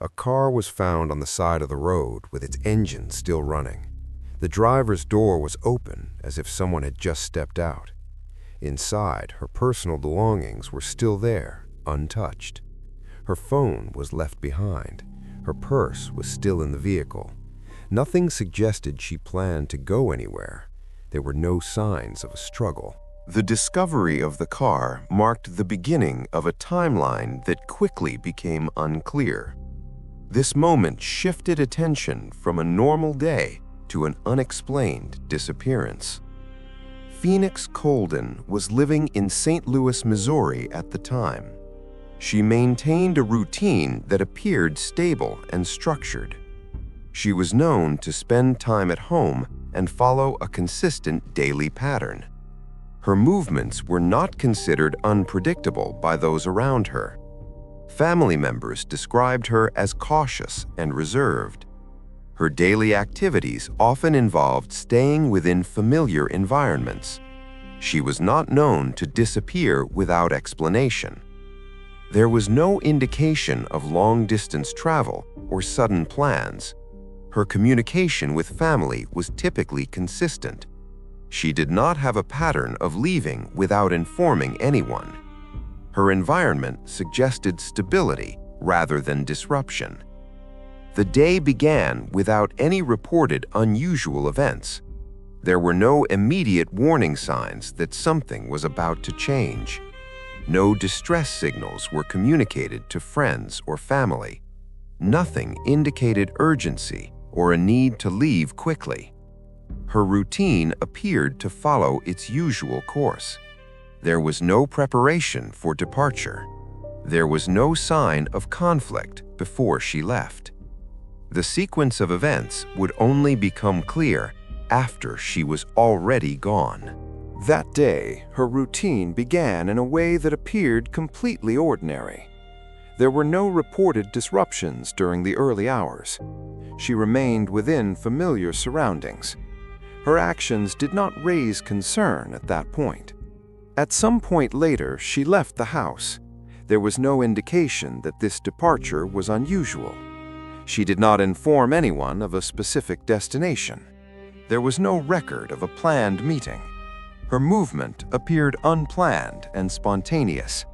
A car was found on the side of the road with its engine still running. The driver's door was open as if someone had just stepped out. Inside, her personal belongings were still there, untouched. Her phone was left behind. Her purse was still in the vehicle. Nothing suggested she planned to go anywhere. There were no signs of a struggle. The discovery of the car marked the beginning of a timeline that quickly became unclear. This moment shifted attention from a normal day to an unexplained disappearance. Phoenix Coldon was living in St. Louis, Missouri at the time. She maintained a routine that appeared stable and structured. She was known to spend time at home and follow a consistent daily pattern. Her movements were not considered unpredictable by those around her. Family members described her as cautious and reserved. Her daily activities often involved staying within familiar environments. She was not known to disappear without explanation. There was no indication of long-distance travel or sudden plans. Her communication with family was typically consistent. She did not have a pattern of leaving without informing anyone. Her environment suggested stability rather than disruption. The day began without any reported unusual events. There were no immediate warning signs that something was about to change. No distress signals were communicated to friends or family. Nothing indicated urgency or a need to leave quickly. Her routine appeared to follow its usual course. There was no preparation for departure. There was no sign of conflict before she left. The sequence of events would only become clear after she was already gone. That day, her routine began in a way that appeared completely ordinary. There were no reported disruptions during the early hours. She remained within familiar surroundings. Her actions did not raise concern at that point. At some point later, she left the house. There was no indication that this departure was unusual. She did not inform anyone of a specific destination. There was no record of a planned meeting. Her movement appeared unplanned and spontaneous.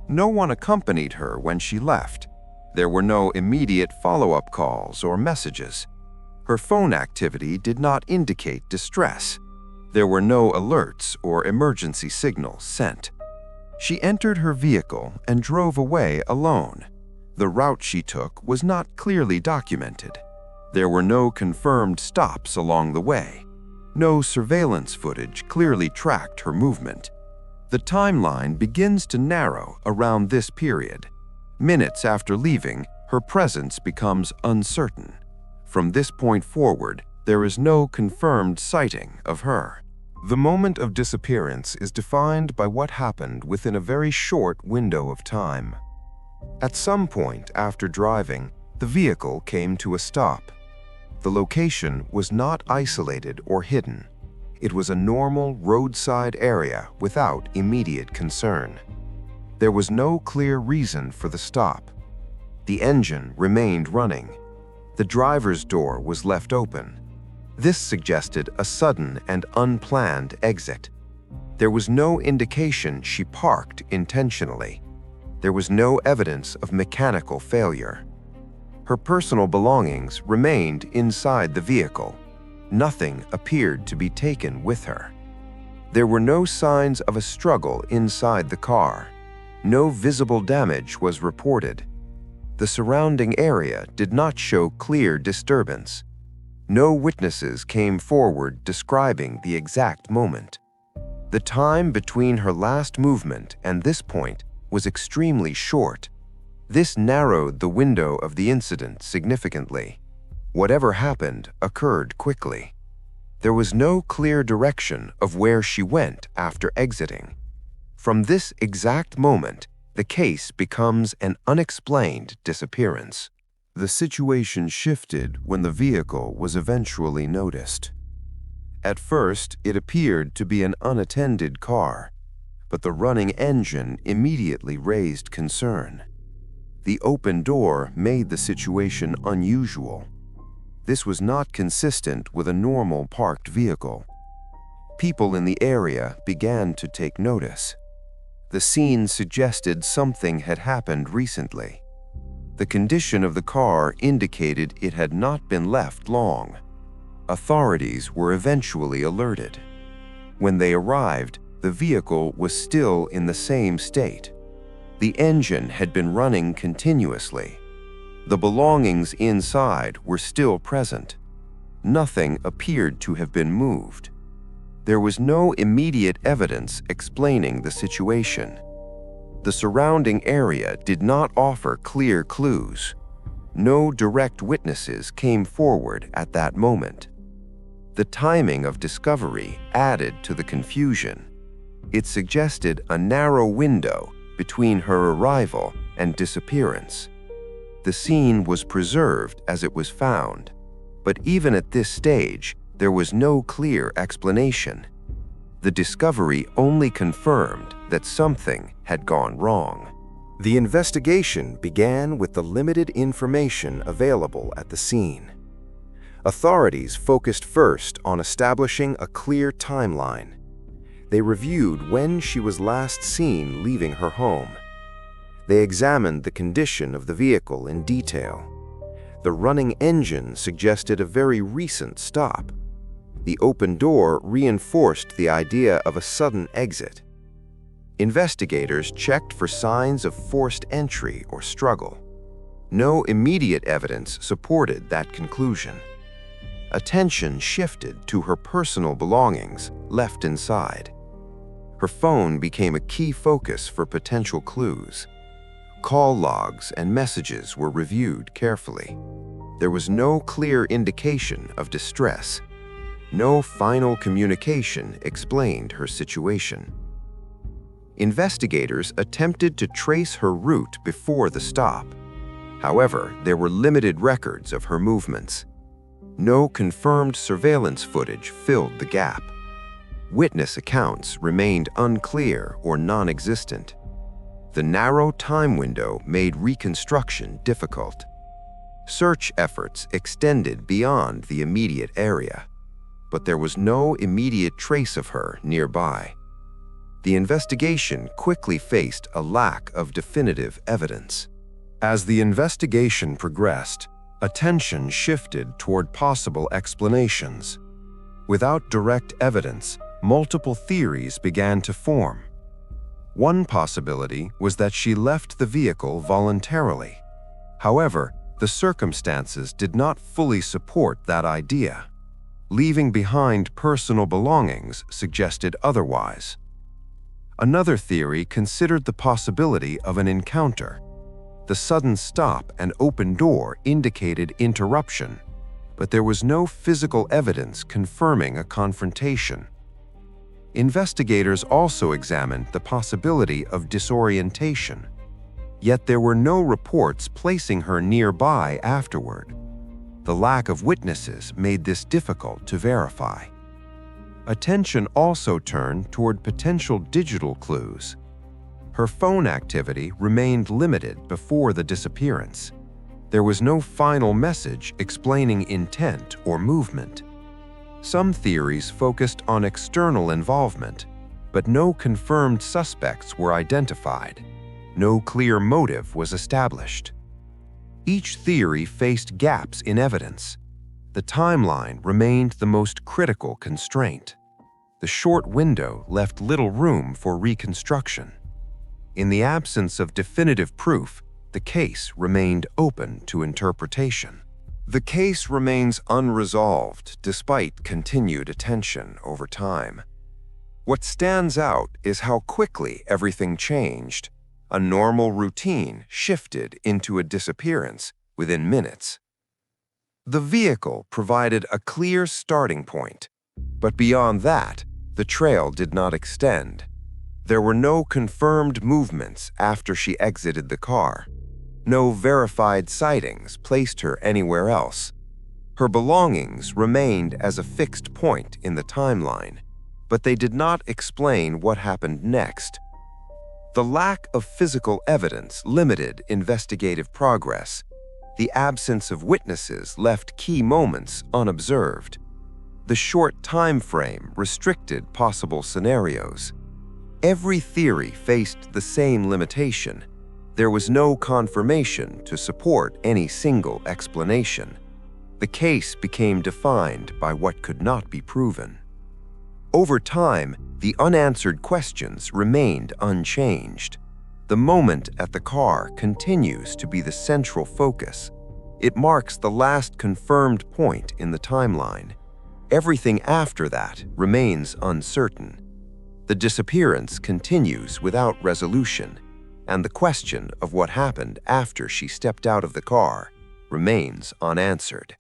No one accompanied her when she left. There were no immediate follow-up calls or messages. Her phone activity did not indicate distress. There were no alerts or emergency signals sent. She entered her vehicle and drove away alone. The route she took was not clearly documented. There were no confirmed stops along the way. No surveillance footage clearly tracked her movement. The timeline begins to narrow around this period. Minutes after leaving, her presence becomes uncertain. From this point forward, there is no confirmed sighting of her. The moment of disappearance is defined by what happened within a very short window of time. At some point after driving, the vehicle came to a stop. The location was not isolated or hidden. It was a normal roadside area without immediate concern. There was no clear reason for the stop. The engine remained running. The driver's door was left open. This suggested a sudden and unplanned exit. There was no indication she parked intentionally. There was no evidence of mechanical failure. Her personal belongings remained inside the vehicle. Nothing appeared to be taken with her. There were no signs of a struggle inside the car. No visible damage was reported. The surrounding area did not show clear disturbance. No witnesses came forward describing the exact moment. The time between her last movement and this point was extremely short. This narrowed the window of the incident significantly. Whatever happened occurred quickly. There was no clear direction of where she went after exiting. From this exact moment, the case becomes an unexplained disappearance. The situation shifted when the vehicle was eventually noticed. At first, it appeared to be an unattended car, but the running engine immediately raised concern. The open door made the situation unusual. This was not consistent with a normal parked vehicle. People in the area began to take notice. The scene suggested something had happened recently. The condition of the car indicated it had not been left long. Authorities were eventually alerted. When they arrived, the vehicle was still in the same state. The engine had been running continuously. The belongings inside were still present. Nothing appeared to have been moved. There was no immediate evidence explaining the situation. The surrounding area did not offer clear clues. No direct witnesses came forward at that moment. The timing of discovery added to the confusion. It suggested a narrow window between her arrival and disappearance. The scene was preserved as it was found, but even at this stage, there was no clear explanation. The discovery only confirmed that something had gone wrong. The investigation began with the limited information available at the scene. Authorities focused first on establishing a clear timeline. They reviewed when she was last seen leaving her home. They examined the condition of the vehicle in detail. The running engine suggested a very recent stop. The open door reinforced the idea of a sudden exit. Investigators checked for signs of forced entry or struggle. No immediate evidence supported that conclusion. Attention shifted to her personal belongings left inside. Her phone became a key focus for potential clues. Call logs and messages were reviewed carefully. There was no clear indication of distress. No final communication explained her situation. Investigators attempted to trace her route before the stop. However, there were limited records of her movements. No confirmed surveillance footage filled the gap. Witness accounts remained unclear or non-existent. The narrow time window made reconstruction difficult. Search efforts extended beyond the immediate area, but there was no immediate trace of her nearby. The investigation quickly faced a lack of definitive evidence. As the investigation progressed, attention shifted toward possible explanations. Without direct evidence, multiple theories began to form. One possibility was that she left the vehicle voluntarily. However, the circumstances did not fully support that idea. Leaving behind personal belongings suggested otherwise. Another theory considered the possibility of an encounter. The sudden stop and open door indicated interruption, but there was no physical evidence confirming a confrontation. Investigators also examined the possibility of disorientation, yet there were no reports placing her nearby afterward. The lack of witnesses made this difficult to verify. Attention also turned toward potential digital clues. Her phone activity remained limited before the disappearance. There was no final message explaining intent or movement. Some theories focused on external involvement, but no confirmed suspects were identified. No clear motive was established. Each theory faced gaps in evidence. The timeline remained the most critical constraint. The short window left little room for reconstruction. In the absence of definitive proof, the case remained open to interpretation. The case remains unresolved despite continued attention over time. What stands out is how quickly everything changed. A normal routine shifted into a disappearance within minutes. The vehicle provided a clear starting point, but beyond that, the trail did not extend. There were no confirmed movements after she exited the car. No verified sightings placed her anywhere else. Her belongings remained as a fixed point in the timeline, but they did not explain what happened next. The lack of physical evidence limited investigative progress. The absence of witnesses left key moments unobserved. The short time frame restricted possible scenarios. Every theory faced the same limitation. There was no confirmation to support any single explanation. The case became defined by what could not be proven. Over time, the unanswered questions remained unchanged. The moment at the car continues to be the central focus. It marks the last confirmed point in the timeline. Everything after that remains uncertain. The disappearance continues without resolution, and the question of what happened after she stepped out of the car remains unanswered.